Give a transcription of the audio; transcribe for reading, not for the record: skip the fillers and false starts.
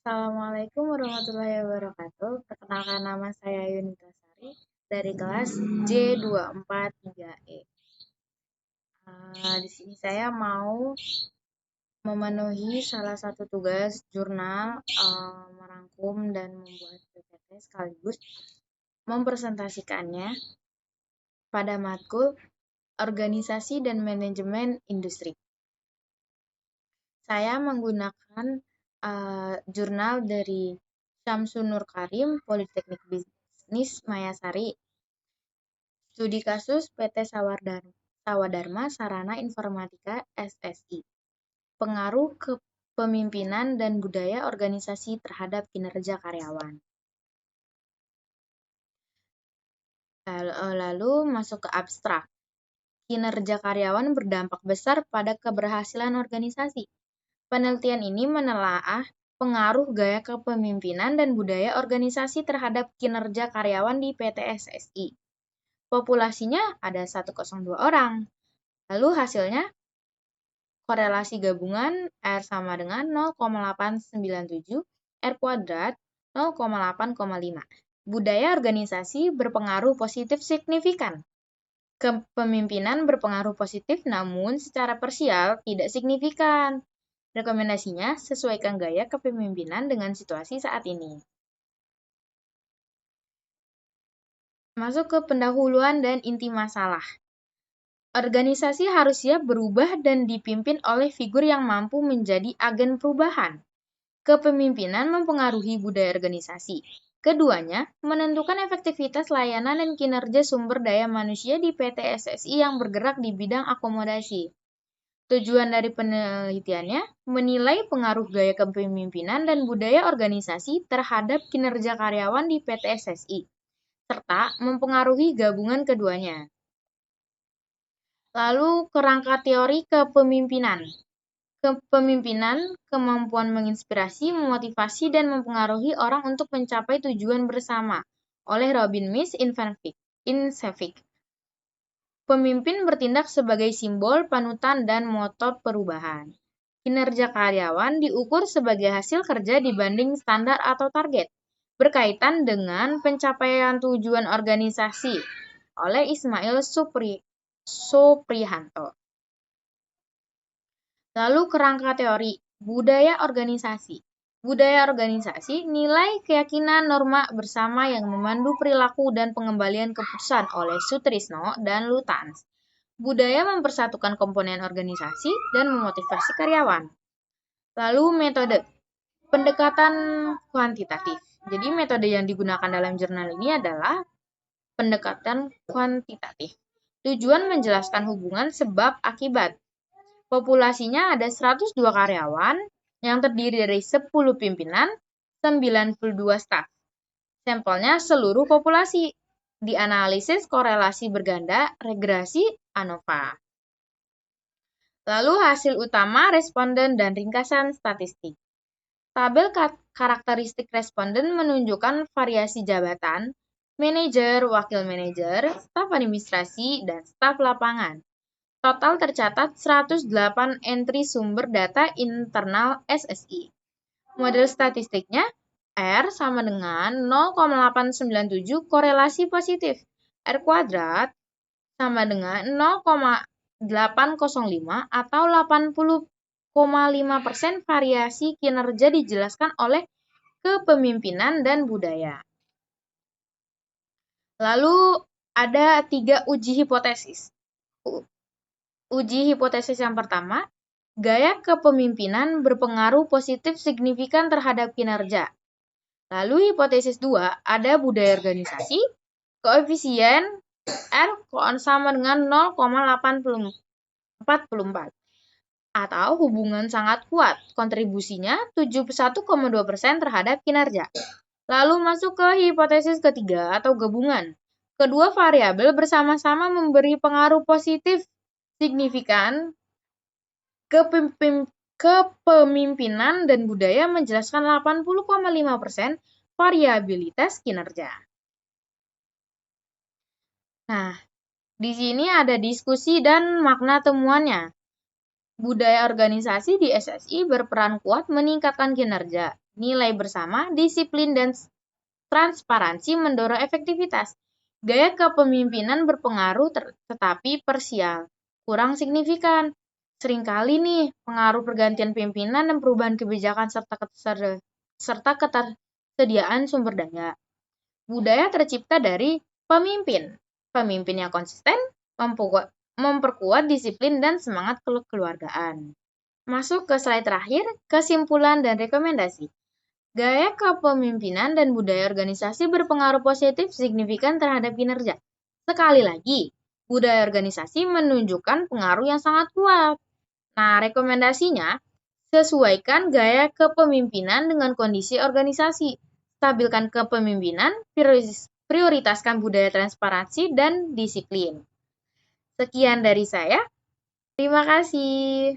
Assalamualaikum warahmatullahi wabarakatuh. Perkenalkan, nama saya Yunita Sari dari kelas J243E. Di sini saya mau memenuhi salah satu tugas jurnal, merangkum dan membuat PPT sekaligus mempresentasikannya pada matkul organisasi dan manajemen industri. Saya menggunakan jurnal dari Syamsul Nur Karim, Politeknik Bisnis Mayasari, Studi Kasus PT Sawadharma Sarana Informatika SSI, Pengaruh Kepemimpinan dan Budaya Organisasi terhadap Kinerja Karyawan. Lalu masuk ke abstrak. Kinerja karyawan berdampak besar pada keberhasilan organisasi. Penelitian ini menelaah pengaruh gaya kepemimpinan dan budaya organisasi terhadap kinerja karyawan di PT SSI. Populasinya ada 102 orang. Lalu hasilnya, korelasi gabungan R sama dengan 0,897, R kuadrat 0,8,5. Budaya organisasi berpengaruh positif signifikan. Kepemimpinan berpengaruh positif namun secara parsial tidak signifikan. Rekomendasinya, sesuaikan gaya kepemimpinan dengan situasi saat ini. Masuk ke pendahuluan dan inti masalah. Organisasi harus siap berubah dan dipimpin oleh figur yang mampu menjadi agen perubahan. Kepemimpinan mempengaruhi budaya organisasi. Keduanya menentukan efektivitas layanan dan kinerja sumber daya manusia di PT SSI yang bergerak di bidang akomodasi. Tujuan dari penelitiannya menilai pengaruh gaya kepemimpinan dan budaya organisasi terhadap kinerja karyawan di PT SSI, serta mempengaruhi gabungan keduanya. Lalu kerangka teori kepemimpinan. Kepemimpinan, kemampuan menginspirasi, memotivasi, dan mempengaruhi orang untuk mencapai tujuan bersama, oleh Robin Miss Insevic. Pemimpin bertindak sebagai simbol, panutan, dan motor perubahan. Kinerja karyawan diukur sebagai hasil kerja dibanding standar atau target, berkaitan dengan pencapaian tujuan organisasi, oleh Ismail Suprihanto. Lalu kerangka teori, budaya organisasi. Budaya organisasi, nilai, keyakinan, norma bersama yang memandu perilaku dan pengembalian keputusan oleh Sutrisno dan Lutans. Budaya mempersatukan komponen organisasi dan memotivasi karyawan. Lalu metode, pendekatan kuantitatif. Jadi metode yang digunakan dalam jurnal ini adalah pendekatan kuantitatif. Tujuan menjelaskan hubungan sebab akibat. Populasinya ada 102 karyawan yang terdiri dari 10 pimpinan, 92 staf. Sampelnya seluruh populasi. Dianalisis korelasi berganda, regresi, ANOVA. Lalu hasil utama responden dan ringkasan statistik. Tabel karakteristik responden menunjukkan variasi jabatan, manajer, wakil manajer, staf administrasi, dan staf lapangan. Total tercatat 108 entry sumber data internal SSI. Model statistiknya R sama dengan 0,897 korelasi positif. R kuadrat sama dengan 0,805 atau 80,5% variasi kinerja dijelaskan oleh kepemimpinan dan budaya. Lalu ada 3 uji hipotesis. Uji hipotesis yang pertama, gaya kepemimpinan berpengaruh positif signifikan terhadap kinerja. Lalu hipotesis 2, ada budaya organisasi, koefisien R sama dengan 0,844 atau hubungan sangat kuat, kontribusinya 71,2% terhadap kinerja. Lalu masuk ke hipotesis ketiga atau gabungan. Kedua variabel bersama-sama memberi pengaruh positif signifikan kepemimpinan dan budaya menjelaskan 80,5% variabilitas kinerja. Nah, di sini ada diskusi dan makna temuannya. Budaya organisasi di SSI berperan kuat meningkatkan kinerja. Nilai bersama, disiplin, dan transparansi mendorong efektivitas. Gaya kepemimpinan berpengaruh tetapi parsial, kurang signifikan. Seringkali nih, pengaruh pergantian pimpinan dan perubahan kebijakan serta ketersediaan sumber daya. Budaya tercipta dari pemimpin. Pemimpin yang konsisten, memperkuat disiplin dan semangat kekeluargaan. Masuk ke slide terakhir, kesimpulan dan rekomendasi. Gaya kepemimpinan dan budaya organisasi berpengaruh positif signifikan terhadap kinerja. Sekali lagi, budaya organisasi menunjukkan pengaruh yang sangat kuat. Nah, rekomendasinya, sesuaikan gaya kepemimpinan dengan kondisi organisasi. Stabilkan kepemimpinan, prioritaskan budaya transparansi dan disiplin. Sekian dari saya. Terima kasih.